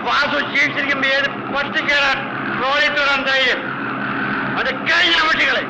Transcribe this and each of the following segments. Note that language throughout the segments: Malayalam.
വാസു ജീവിച്ചിരിക്കുമ്പോ ഏത് പട്ടിക്കേറാൻ ട്രോളി തൊടാൻ ധൈര്യം? അത് കഴിഞ്ഞ പട്ടികളെ.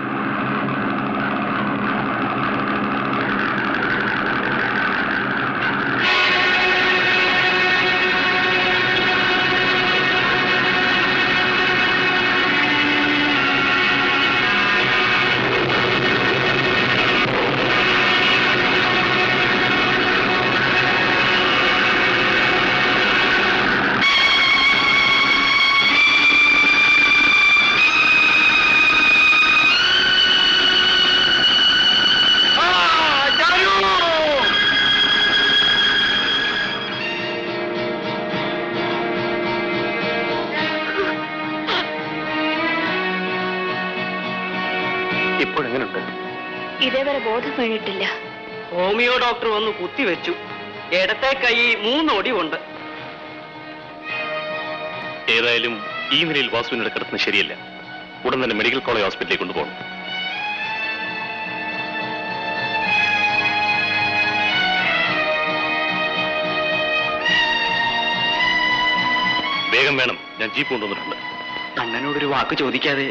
ഇതേവരെ ബോധം വീണിട്ടില്ല. ഹോമിയോ ഡോക്ടർ വന്ന് കുത്തിവെച്ചു. ഇടത്തെ കൈ 3 ഒടിവുണ്ട്. ഏതായാലും ഈ നിലയിൽ വാസുവിനെ കിടത്തുന്നത് ശരിയല്ല. ഉടൻ തന്നെ മെഡിക്കൽ കോളേജ് ഹോസ്പിറ്റലിലേക്ക് കൊണ്ടുപോകണം. വേഗം വേണം, ഞാൻ ജീപ്പ് കൊണ്ടുവന്നിട്ടുണ്ട്. അണ്ണനോടൊരു വാക്ക് ചോദിക്കാതെ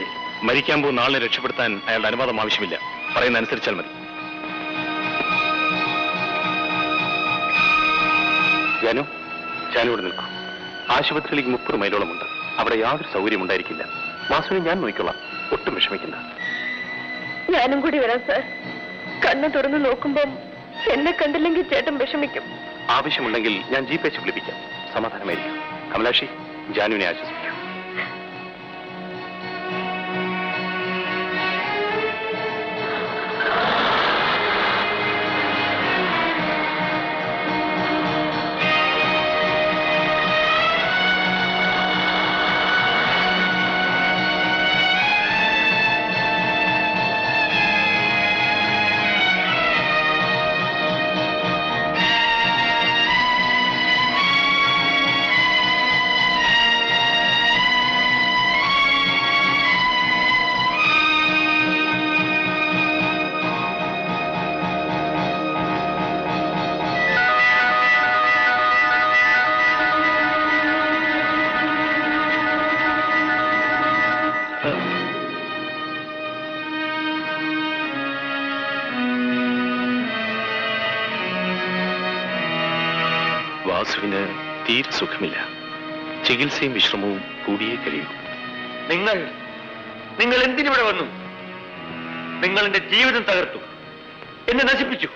മരിക്കാൻ പോകുന്ന ആളിനെ രക്ഷപ്പെടുത്താൻ അയാളുടെ അനുവാദം ആവശ്യമില്ല. പറയുന്ന അനുസരിച്ചാൽ മതി. ജാനുവിടെ നിൽക്കും. ആശുപത്രിയിലേക്ക് 30 മൈലോളമുണ്ട്. അവിടെ യാതൊരു സൗകര്യം ഉണ്ടായിരിക്കില്ല. വാസുവിനെ ഞാൻ നോക്കിക്കൊള്ളാം, ഒട്ടും വിഷമിക്കില്ല. ഞാനും കൂടി വരാം സാർ. കണ്ണ് തുറന്നു നോക്കുമ്പം എന്നെ കണ്ടില്ലെങ്കിൽ ചേട്ടൻ വിഷമിക്കും. ആവശ്യമുണ്ടെങ്കിൽ ഞാൻ ജീപ്പ് വെച്ച് വിളിപ്പിക്കാം. സമാധാനമായിരിക്കും. കമലാക്ഷി, ജാനുവിനെ ആശ്വസിപ്പിക്കും. വാസുവിന് തീരെ സുഖമില്ല. ചികിത്സയും വിശ്രമവും കൂടിയേ കഴിയൂ. നിങ്ങൾ എന്തിനിവിടെ വന്നു? നിങ്ങൾ എന്റെ ജീവിതം തകർത്തു, എന്നെ നശിപ്പിച്ചു.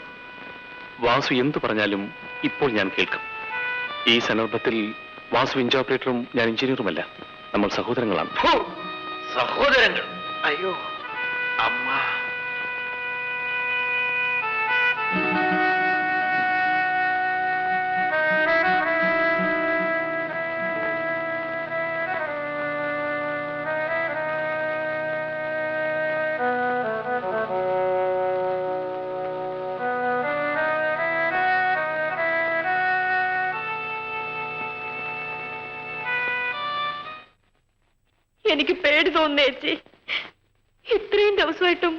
വാസു എന്തു പറഞ്ഞാലും ഇപ്പോൾ ഞാൻ കേൾക്കും. ഈ സന്ദർഭത്തിൽ വാസു ഇഞ്ച് ഓപ്പറേറ്ററും ഞാൻ എഞ്ചിനീയറുമല്ല. നമ്മൾ സഹോദരങ്ങളാണ്. സഹോദരങ്ങൾ? അയ്യോ അമ്മ. എനിക്ക് പേടി തോന്നുന്നു ചേച്ചി. ഇത്രയും ദിവസമായിട്ടും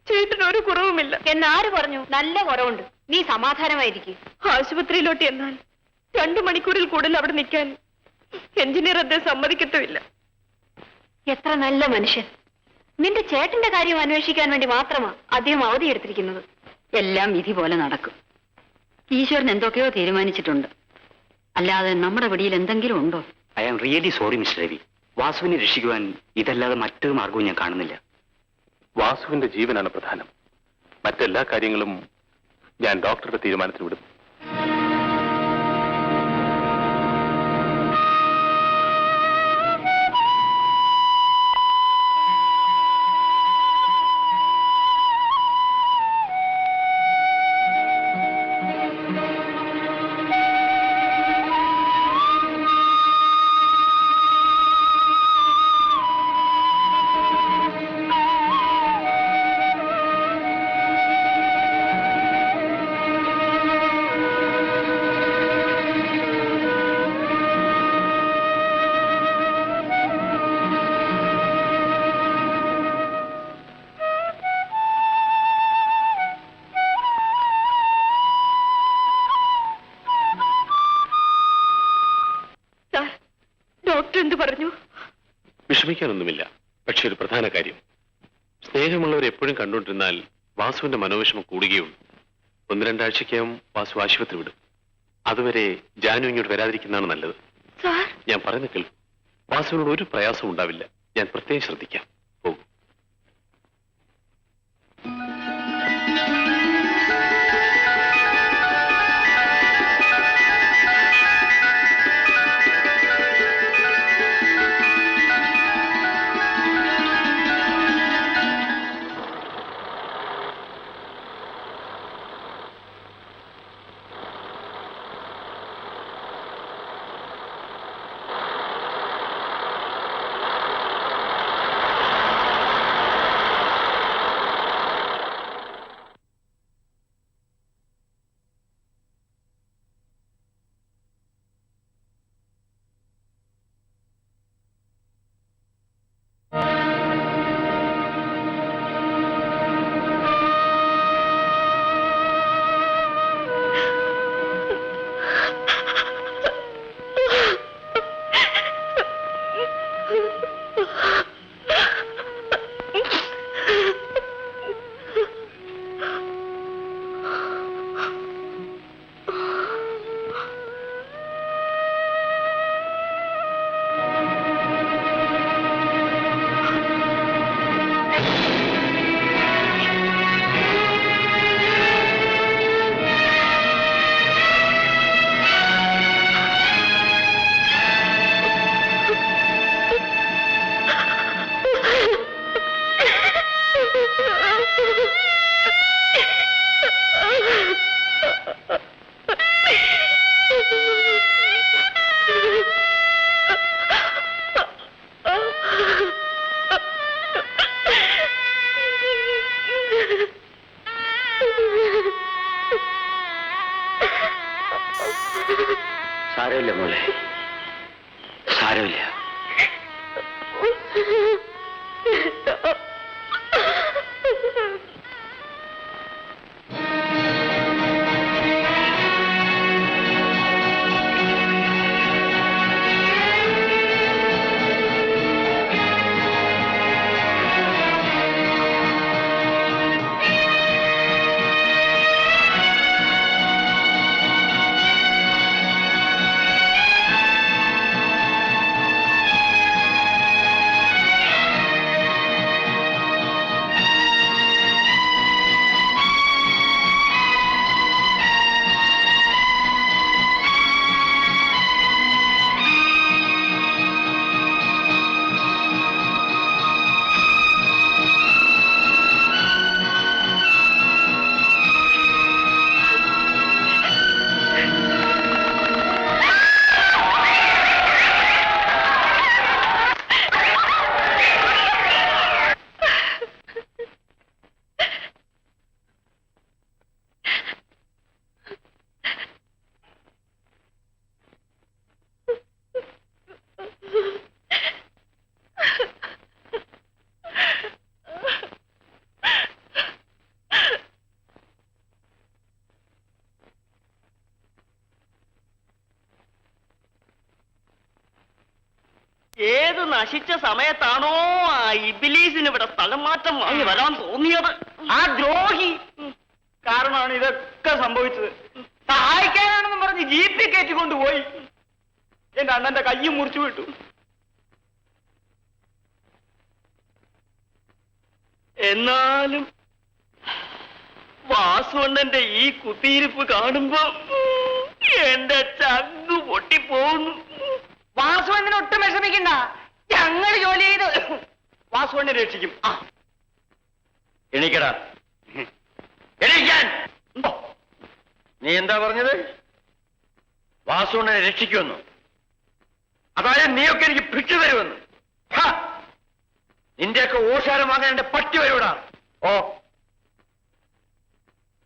ചേട്ടനൊരു കുറവുമില്ല. എന്നാര് പറഞ്ഞു? നല്ല കുറവുണ്ട്. നീ സമാധാനമായിരിക്കും. ആശുപത്രിയിലോട്ട് എന്നാൽ 2 മണിക്കൂറിൽ കൂടുതൽ അവിടെ നിൽക്കാൻ എഞ്ചിനീയർ അദ്ദേഹം സമ്മതിക്കത്തുമില്ല. എത്ര നല്ല മനുഷ്യൻ. നിന്റെ ചേട്ടന്റെ കാര്യം അന്വേഷിക്കാൻ വേണ്ടി മാത്രമാ അദ്ദേഹം അവധിയെടുത്തിരിക്കുന്നത്. എല്ലാം വിധി പോലെ നടക്കും. ഈശ്വരൻ എന്തൊക്കെയോ തീരുമാനിച്ചിട്ടുണ്ട്. അല്ലാതെ നമ്മുടെ പിടിയിൽ എന്തെങ്കിലും ഉണ്ടോ? I am really sorry mister Ravi. വാസുവിനെ രക്ഷിക്കുവാൻ ഇതല്ലാതെ മറ്റൊരു മാർഗവും ഞാൻ കാണുന്നില്ല. വാസുവിന്റെ ജീവനാണ് പ്രധാനം. മറ്റെല്ലാ കാര്യങ്ങളും ഞാൻ ഡോക്ടറുടെ തീരുമാനത്തിന് വിടും. വിഷമിക്കാനൊന്നുമില്ല. പക്ഷെ ഒരു പ്രധാന കാര്യം, സ്നേഹമുള്ളവരെ എപ്പോഴും കണ്ടുകൊണ്ടിരുന്നാൽ വാസുവിന്റെ മനോവിഷമം കൂടുകയുള്ളൂ. 1-2 ആഴ്ചയ്ക്കകം വാസു ആശുപത്രി വിടും. അതുവരെ ജാനു ഇങ്ങോട്ട് വരാതിരിക്കുന്നതാണ് നല്ലത്. ഞാൻ പറയുന്ന കേൾക്കും. വാസുവിനോട് ഒരു പ്രയാസവും ഉണ്ടാവില്ല. ഞാൻ പ്രത്യേകം ശ്രദ്ധിക്കാം. പോകും. സാരമില്ല മോളെ, സാരമില്ല. ഏത് നശിച്ച സമയത്താണോ ആ ഇബിലീസിന് ഇവിടെ സ്ഥലം മാറ്റം വാങ്ങി വരാൻ തോന്നിയത്? ആ ദ്രോഹി കാരണമാണ് ഇതൊക്കെ സംഭവിച്ചത്. സഹായിക്കാനാണെന്നും പറഞ്ഞ് ജീപ്പിൽ കയറ്റിക്കൊണ്ടുപോയി. എന്റെ അണ്ണന്റെ കയ്യും മുറിച്ചു വിട്ടു. എന്നാലും വാസുവണ്ണന്റെ ഈ കുത്തിയിരിപ്പ് കാണുമ്പോ എന്റെ ചങ്കു പൊട്ടിപ്പോകുന്നു. വാസുവണ്ണന് ഒട്ടും വിഷമിക്കണ്ട, ഞങ്ങൾ ജോലി ചെയ്ത് വാസുവണ്ണനെ രക്ഷിക്കും. എണീക്കടാ, എണീക്കാൻ. നീ എന്താ പറഞ്ഞത്? വാസുവണ്ണനെ രക്ഷിക്കുമെന്നു? അതായത് നീയൊക്കെ എനിക്ക് ഭിക്ഷ തരുമെന്ന്? നിന്റെയൊക്കെ ഓശാരം വാങ്ങാൻ എന്റെ പട്ടി വരൂടാ.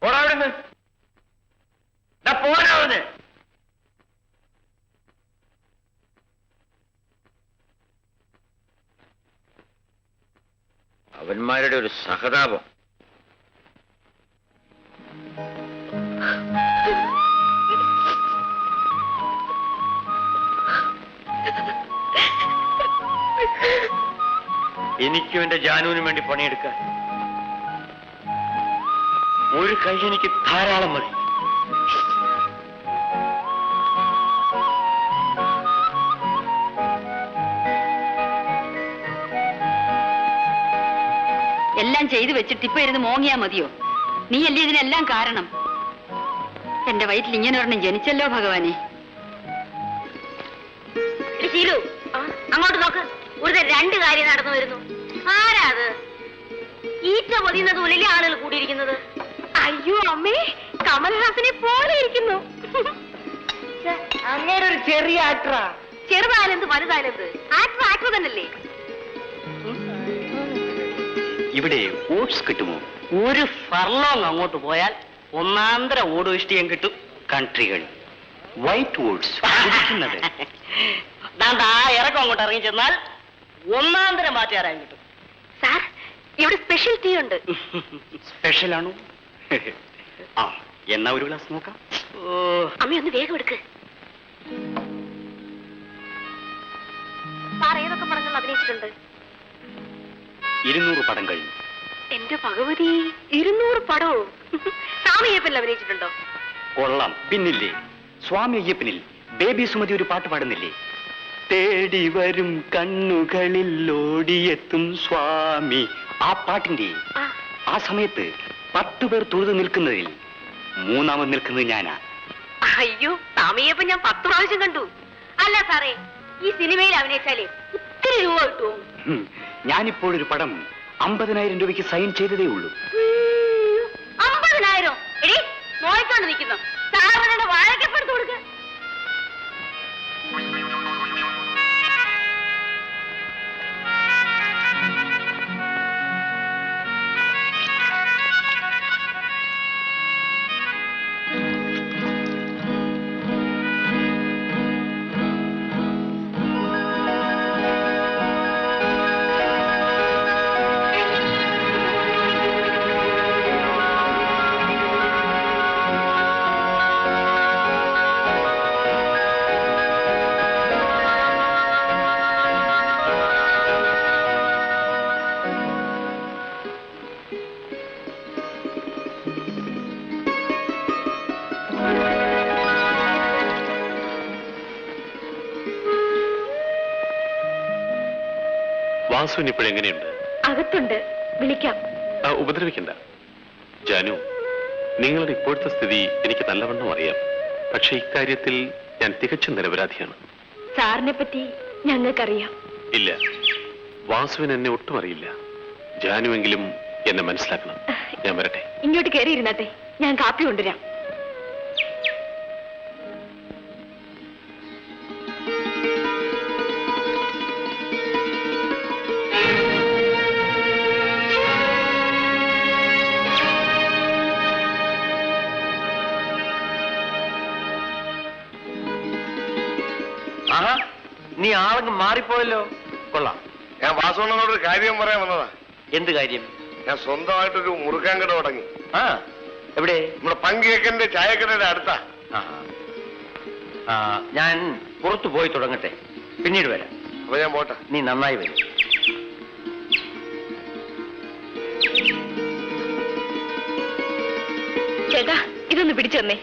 ഓടാ അവിടുന്ന്, പോരാവന്. അവന്മാരുടെ ഒരു സഹതാപം. എനിക്കും എന്റെ ജാനുവിനും വേണ്ടി പണിയെടുക്കാൻ ഒരു കൈ എനിക്ക് ധാരാളം മതി. എല്ലാം ചെയ്തു വെച്ചിട്ട് ഇപ്പൊ ഇരുന്ന് മോങ്ങിയാ മതിയോ? നീയല്ലേ ഇതിനെല്ലാം കാരണം. എന്റെ വയറ്റിൽ ഇങ്ങനെ ഒരെണ്ണം ജനിച്ചല്ലോ ഭഗവാനെ. ശീലു, അങ്ങോട്ട് നോക്ക്. ഒരു രണ്ട് കാര്യം നടന്നു വരുന്നു. ആരാ അത്? ഈറ്റ പൊതിയുന്നത് പോലെയല്ലേ ആളുകൾ കൂടിയിരിക്കുന്നത്? അയ്യോ അമ്മേ, കമൽഹാസനെ പോലെ ഇരിക്കുന്നു. അങ്ങനെ ഒരു ചെറിയ ആക്ടറാ. ചെറുതാലെന്ത് വലുതാലെന്ത്, ആക്ടർ ആക്ടർ തന്നല്ലേ. ഇവിടെ ഓട്സ് കിട്ടുമോ? ഒരു ഫർലോങ് അങ്ങോട്ട് പോയാൽ ഒന്നാന്തര ഓട് ഇഷ്ടിയം കിട്ടും. കൺട്രികൾ വൈറ്റ് ഓട്സ് കുടിക്കുന്നത്. ആ ഇറക്കം അങ്ങോട്ട് ഇറങ്ങി ചെന്നാൽ ഒന്നാന്തരം മാറ്റിയാരാൻ കിട്ടും. സാർ, ഇവിടെ സ്പെഷ്യൽ ടീ ഉണ്ട്. സ്പെഷ്യലാണോ? ആ, എന്നാ ഒരു ഗ്ലാസ് നോക്കാം. അമ്മ ഒന്ന് വേഗം എടുക്ക്. സാർ ഏതൊക്കെ പടങ്ങൾ അഭിനയിച്ചിട്ടുണ്ട്? 200 പടം കഴിഞ്ഞു. എന്റെ ഭഗവതി, 200 പടവും. സ്വാമി അയ്യപ്പനിൽ അഭിനയിച്ചിട്ടുണ്ടോ? കൊള്ളാം, പിന്നില്ലേ. സ്വാമി അയ്യപ്പനിൽ ബേബി സുമതി ഒരു പാട്ട് പാടുന്നില്ലേ? തേടി വരും കണ്ണുകളിൽ ഓടിയെത്തും സ്വാമി. ആ പാട്ടിന്റെ ആ സമയത്ത് 10 പേർ തൊഴുതു നിൽക്കുന്നതിൽ മൂന്നാമത് നിൽക്കുന്നത് ഞാനാ. അയ്യോ, സ്വാമിയപ്പൻ ഞാൻ 10 പ്രാവശ്യം കണ്ടു. അല്ല സാറേ, ഈ സിനിമയിൽ അഭിനയിച്ചാലേ ഒത്തിരി രൂപ കിട്ടുമോ? ഞാനിപ്പോഴൊരു പടം 50,000 രൂപയ്ക്ക് സൈൻ ചെയ്തതേ ഉള്ളൂ. 50,000? എടീ, നോയിക്കൊണ്ട് നിൽക്കുന്നു. സാറിനെ വാഴക്കപ്പെടുത്തു കൊടുക്ക. വാസുവിന് ഇപ്പോഴെങ്ങനെയുണ്ട്? അകത്തുണ്ട്, വിളിക്കാം. ഉപദ്രവിക്കണ്ട. ജാനു, നിങ്ങളുടെ ഇപ്പോഴത്തെ സ്ഥിതി എനിക്ക് നല്ലവണ്ണം അറിയാം. പക്ഷെ ഇക്കാര്യത്തിൽ ഞാൻ തികച്ചും നിരപരാധിയാണ്. സാറിനെ പറ്റി ഞങ്ങൾക്കറിയാം. ഇല്ല, വാസുവിന് എന്നെ ഒട്ടും അറിയില്ല. ജാനുവെങ്കിലും എന്നെ മനസ്സിലാക്കണം. ഞാൻ വരട്ടെ. ഇങ്ങോട്ട് കയറിയിരുന്നാട്ടെ, ഞാൻ കാപ്പി കൊണ്ടുവരാം. ആഹാ, നീ ആളങ്ങ് മാറിപ്പോയല്ലോ. കൊള്ളാം. ഞാൻ വാസുവിനോടൊരു കാര്യം പറയാൻ വന്നതാ. എന്ത് കാര്യം? ഞാൻ സ്വന്തമായിട്ടൊരു മുറുക്കാൻ കട തുടങ്ങി. ആ, എവിടെ? നമ്മുടെ പങ്കിയേക്കന്റെ ചായക്കടയുടെ അടുത്താ. ഞാൻ പുറത്തു പോയി തുടങ്ങട്ടെ, പിന്നീട് വരാം. അപ്പൊ ഞാൻ പോട്ടെ. നീ നന്നായി വരും. ചേട്ടാ, ഇതൊന്ന് പിടിച്ചു തന്നെ.